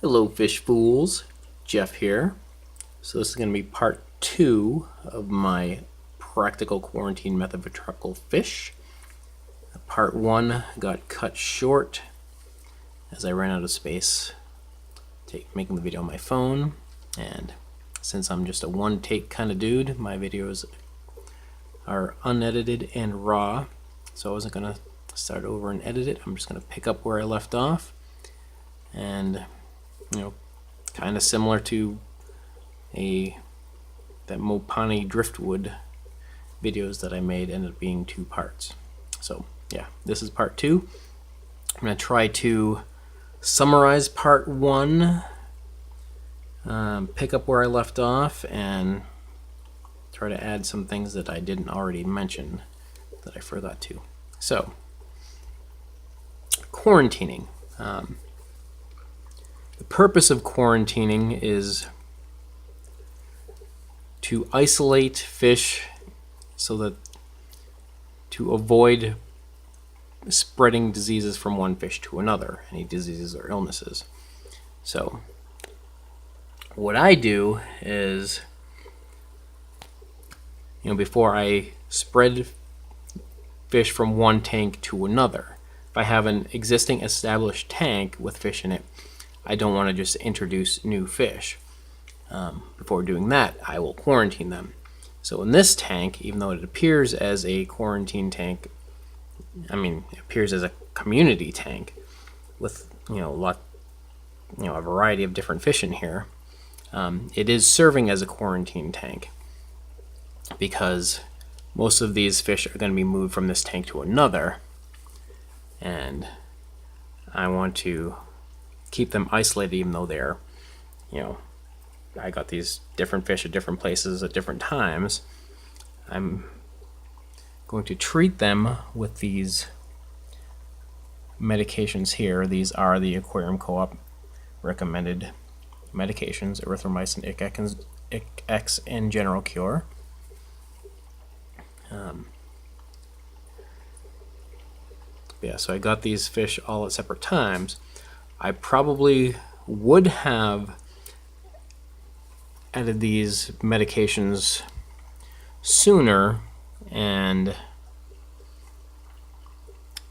Hello fish fools, Jeff here. So this is going to be part 2 of my practical quarantine method for tropical fish. Part 1 got cut short as I ran out of space making the video on my phone, and since I'm just a one take kind of dude, my videos are unedited and raw, so I wasn't going to start over and edit it. I'm just going to pick up where I left off, and kind of similar to that Mopani driftwood videos that I made ended up being 2 parts. So yeah, this is part 2. I'm going to try to summarize part 1, pick up where I left off, and try to add some things that I didn't already mention that I forgot to. So, quarantining. The purpose of quarantining is to isolate fish so that to avoid spreading diseases from one fish to another, any diseases or illnesses. So what I do is, before I spread fish from one tank to another, if I have an existing established tank with fish in it, I don't want to just introduce new fish. Before doing that, I will quarantine them. So in this tank, even though it appears as a quarantine tank, it appears as a community tank with a variety of different fish in here, it is serving as a quarantine tank because most of these fish are going to be moved from this tank to another, and I want to keep them isolated even though they're, I got these different fish at different places at different times. I'm going to treat them with these medications here. These are the Aquarium Co-op recommended medications: erythromycin, ICX, and General Cure. Yeah, so I got these fish all at separate times. I probably would have added these medications sooner and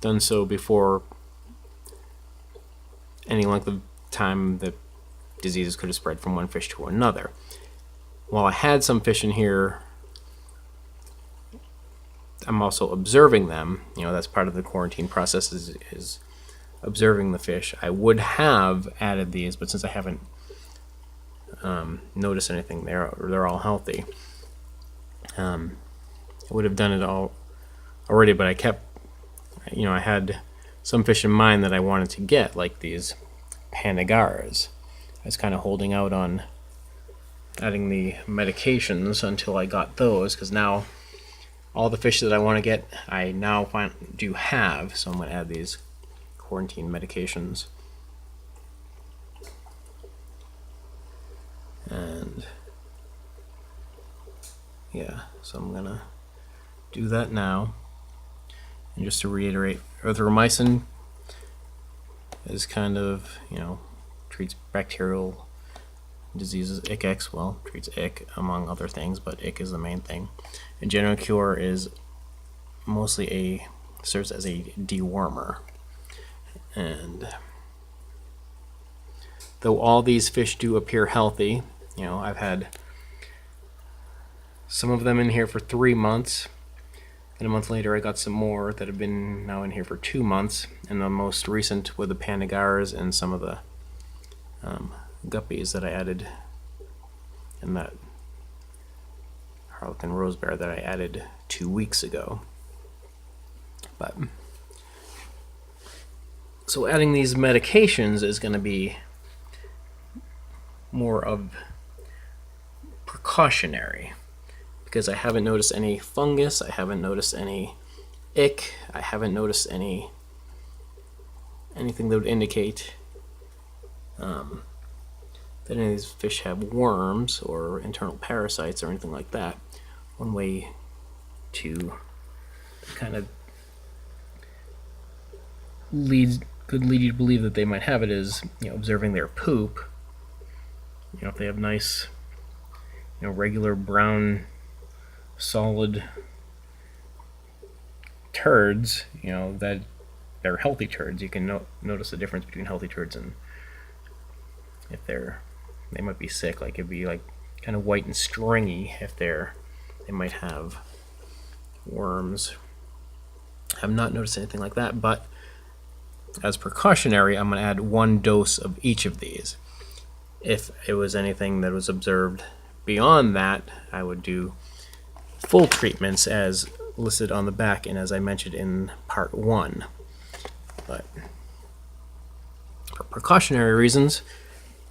done so before any length of time that diseases could have spread from one fish to another. While I had some fish in here, I'm also observing them. That's part of the quarantine process, is observing the fish. I would have added these, but since I haven't noticed anything, they're all healthy. I would have done it all already, but I kept, I had some fish in mind that I wanted to get, like these Panagaras. I was kind of holding out on adding the medications until I got those, because now all the fish that I want to get, I now do have, so I'm going to add these quarantine medications. And yeah, so I'm going to do that now. And just to reiterate, erythromycin is kind of, treats bacterial diseases. ICX, well, treats ick among other things, but ick is the main thing. And General Cure is mostly serves as a dewormer. And though all these fish do appear healthy, I've had some of them in here for 3 months, and a month later I got some more that have been now in here for 2 months, and the most recent were the Panagaras and some of the guppies that I added, and that Harlequin Rose Bear that I added 2 weeks ago. But so adding these medications is going to be more of precautionary, because I haven't noticed any fungus, I haven't noticed any ick, I haven't noticed anything that would indicate that any of these fish have worms or internal parasites or anything like that. One way to kind of could lead you to believe that they might have it is, observing their poop. If they have nice, regular brown, solid turds, that they're healthy turds. You can notice the difference between healthy turds and if they might be sick. Like it'd be like kind of white and stringy if they might have worms. I've not noticed anything like that, but as precautionary, I'm going to add 1 dose of each of these. If it was anything that was observed beyond that, I would do full treatments as listed on the back and as I mentioned in part 1. But for precautionary reasons,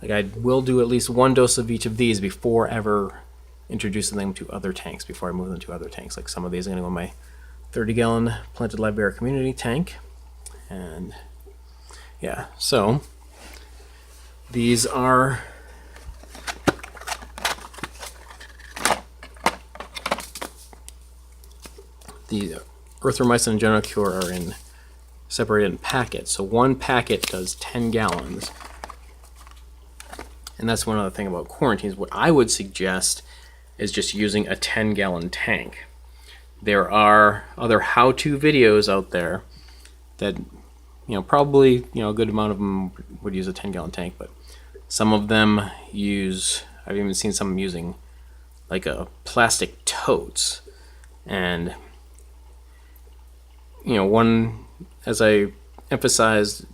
I will do at least 1 dose of each of these before ever introducing them to other tanks, before I move them to other tanks. Like some of these are going to go in my 30-gallon planted live bear community tank. And yeah, so these are the erythromycin and general cure are separated in packets. So 1 packet does 10 gallons. And that's one other thing about quarantines. What I would suggest is just using a 10-gallon tank. There are other how-to videos out there that, probably, a good amount of them would use a 10-gallon tank, but some of them use, I've even seen some using like a plastic totes. And, one, as I emphasized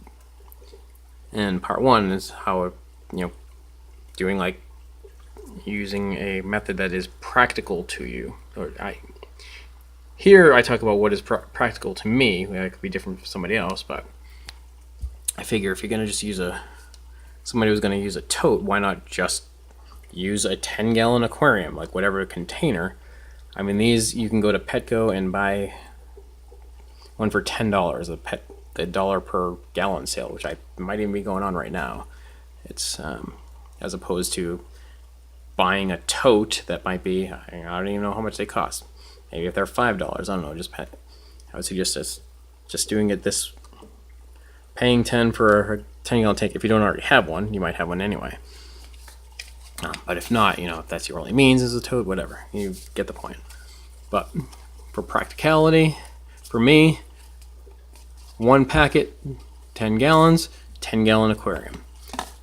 in part 1, is how, doing like using a method that is practical to you. Here I talk about what is practical to me. It could be different for somebody else, but I figure if you're going to just use somebody who's going to use a tote, why not just use a 10-gallon aquarium, like whatever container. I mean, these, you can go to Petco and buy one for $10, the dollar per gallon sale, which I might even be going on right now. It's as opposed to buying a tote that might be, I don't even know how much they cost. Maybe if they're $5, I don't know. I would suggest just doing it paying 10 for a 10-gallon tank. If you don't already have one, you might have one anyway. But if not, if that's your only means is a tote, whatever. You get the point. But for practicality, for me, 1 packet, 10 gallons, 10-gallon aquarium.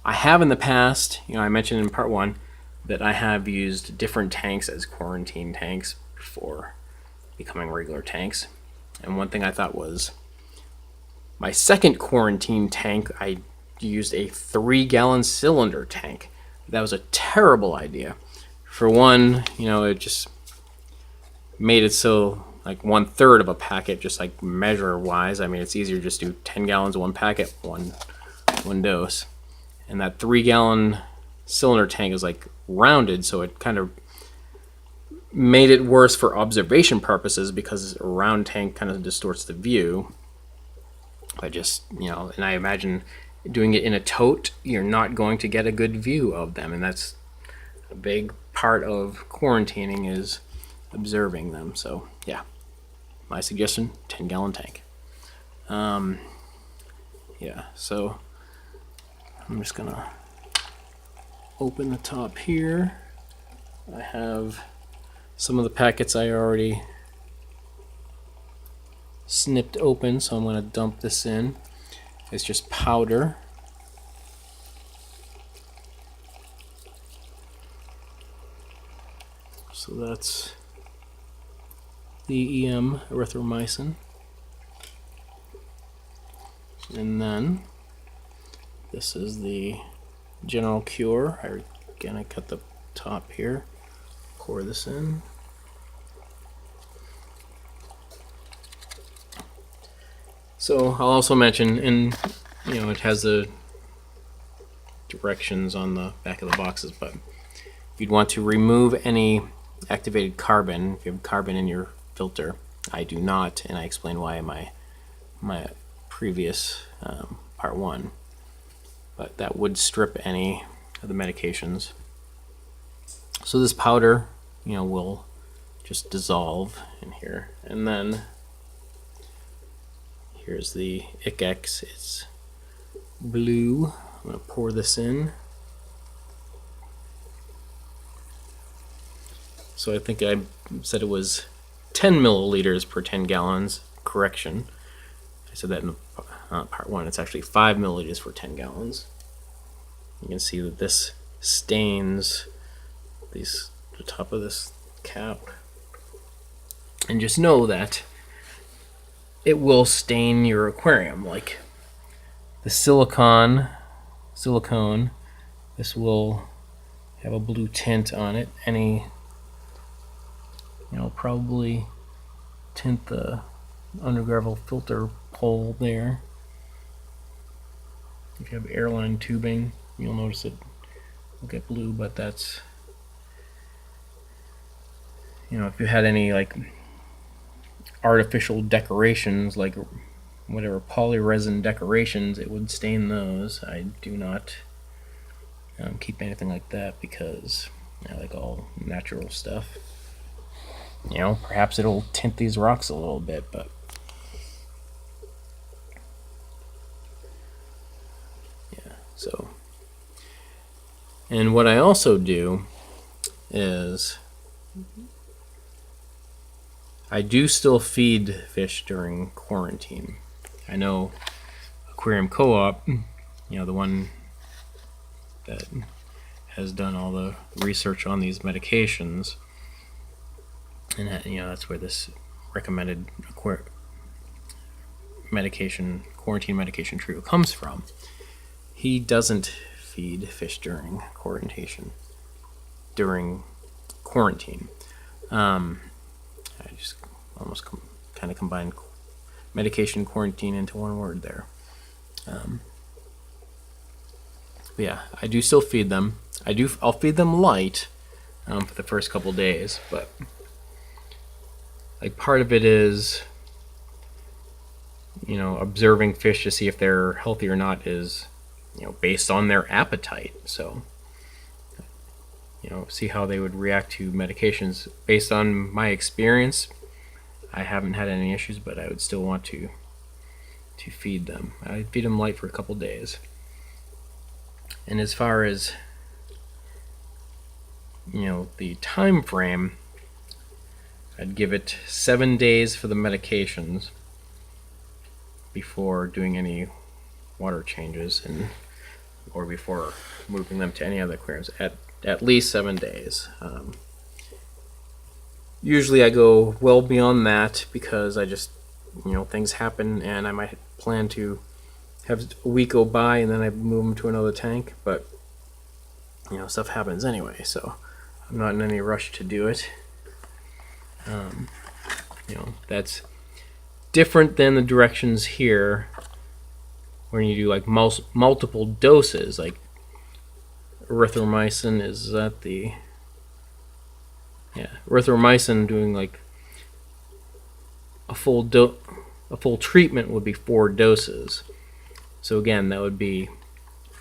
I have in the past, I mentioned in part 1 that I have used different tanks as quarantine tanks before becoming regular tanks. And one thing I thought was my second quarantine tank, I used a 3-gallon cylinder tank. That was a terrible idea. For one, it just made it so like 1/3 of a packet, just like measure wise. I mean, it's easier to just do 10 gallons, 1 packet, one dose. And that 3-gallon cylinder tank is like rounded, so it kind of made it worse for observation purposes because a round tank kind of distorts the view. I just, and I imagine doing it in a tote, you're not going to get a good view of them, and that's a big part of quarantining is observing them. So yeah, my suggestion, 10-gallon tank. Yeah, so I'm just gonna open the top here. I have some of the packets I already snipped open, so I'm gonna dump this in. It's just powder. So that's the EM erythromycin. And then this is the general cure. Again, I cut the top here. Pour this in. So I'll also mention, and it has the directions on the back of the boxes, but if you'd want to remove any activated carbon, if you have carbon in your filter, I do not, and I explain why in my previous part 1. But that would strip any of the medications. So this powder, will just dissolve in here, and then here's the ICX. It's blue. I'm going to pour this in. So I think I said it was 10 milliliters per 10 gallons. Correction. I said that in part 1. It's actually 5 milliliters for 10 gallons. You can see that this stains the top of this cap. And just know that it will stain your aquarium. Like the silicone, this will have a blue tint on it. Probably tint the undergravel filter hole there. If you have airline tubing, you'll notice it will get blue, but that's, if you had any like artificial decorations, like whatever polyresin decorations, it would stain those. I do not keep anything like that because I like all natural stuff. Perhaps it'll tint these rocks a little bit, but yeah. So, and what I also do is I do still feed fish during quarantine. I know Aquarium Co-op, the one that has done all the research on these medications, and that's where this recommended quarantine medication trio comes from. He doesn't feed fish during quarantine. I just almost kind of combined medication quarantine into one word there. But yeah, I do still feed them. I'll feed them light for the first couple days, but like part of it is observing fish to see if they're healthy or not is based on their appetite. So see how they would react to medications. Based on my experience, I haven't had any issues, but I would still want to feed them. I feed them light for a couple days. And as far as the time frame, I'd give it 7 days for the medications before doing any water changes or before moving them to any other aquariums. At least 7 days. Usually I go well beyond that because I just, things happen and I might plan to have a week go by and then I move them to another tank, but stuff happens anyway, so I'm not in any rush to do it. That's different than the directions here when you do like multiple doses, like erythromycin. Is that erythromycin doing like a full treatment would be 4 doses. So again, that would be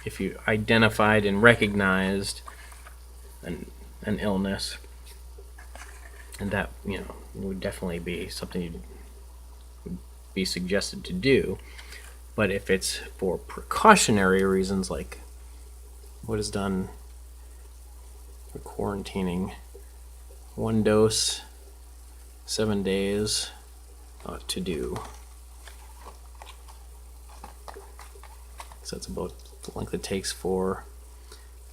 if you identified and recognized an illness, and that would definitely be something would be suggested to do. But if it's for precautionary reasons, like what is done for quarantining, 1 dose, 7 days to do. So that's about the length it takes for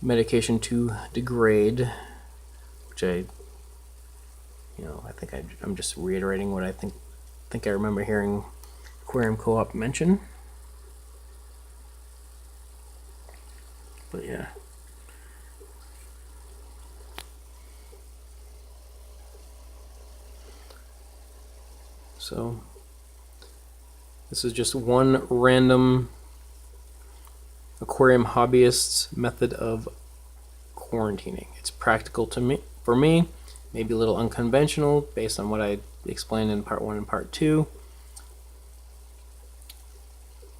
medication to degrade, which I think I'm just reiterating what I think I remember hearing Aquarium Co-op mention. But yeah. So this is just one random aquarium hobbyist's method of quarantining. It's practical for me, maybe a little unconventional based on what I explained in part 1 and part 2.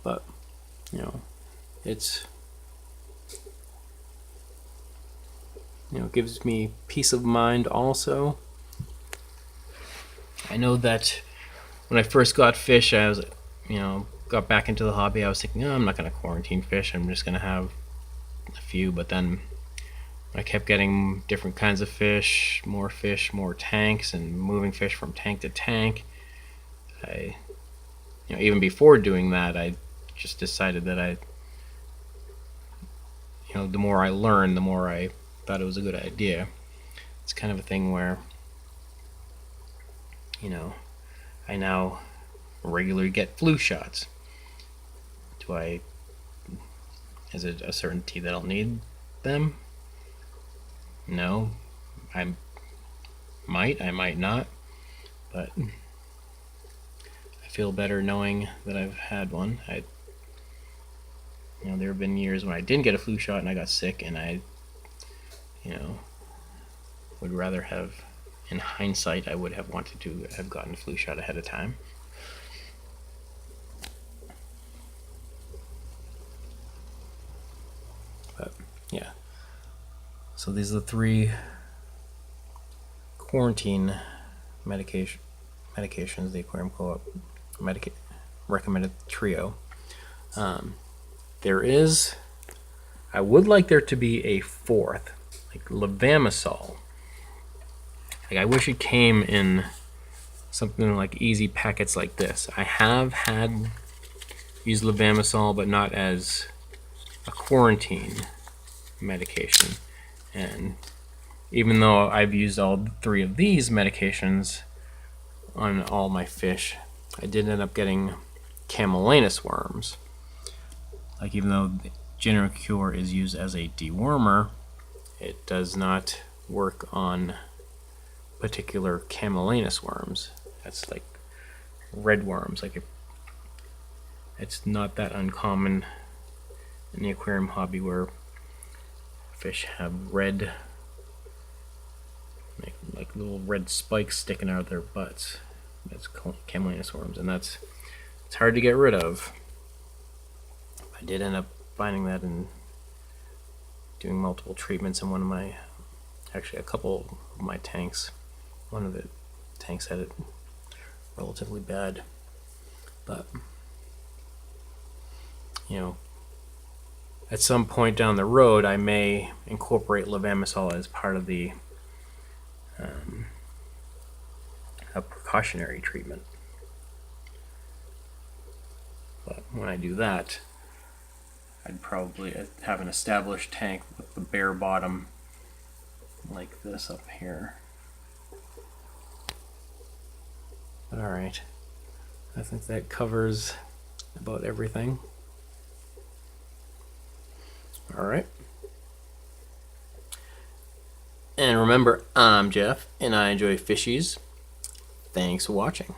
But it's gives me peace of mind also. I know that when I first got fish, I was got back into the hobby, I was thinking, oh, I'm not going to quarantine fish. I'm just going to have a few. But then I kept getting different kinds of fish, more tanks, and moving fish from tank to tank. Even before doing that, I just decided that the more I learned, the more I thought it was a good idea. It's kind of a thing where, I now regularly get flu shots. Is it a certainty that I'll need them? No. I might not, but I feel better knowing that I've had one. There have been years when I didn't get a flu shot and I got sick, and I would rather have, in hindsight, I would have wanted to have gotten a flu shot ahead of time. But yeah, so these are the 3 quarantine medications the Aquarium Co-op recommended trio. I would like there to be a 4th, like levamisole. Like, I wish it came in something like easy packets like this. I have used levamisole, but not as a quarantine medication. And even though I've used all 3 of these medications on all my fish, I did end up getting camellinus worms. Like, even though General Cure is used as a dewormer, it does not work on particular camellinus worms. That's like red worms. Like, it's not that uncommon in the aquarium hobby where fish have red, like little red spikes sticking out of their butts. That's camellinus worms, and it's hard to get rid of. I did end up finding that and doing multiple treatments in a couple of my tanks. One of the tanks had it relatively bad, but at some point down the road, I may incorporate levamisole as part of a precautionary treatment. But when I do that, I'd probably have an established tank with the bare bottom like this up here. Alright, I think that covers about everything. Alright. And remember, I'm Jeff, and I enjoy fishies. Thanks for watching.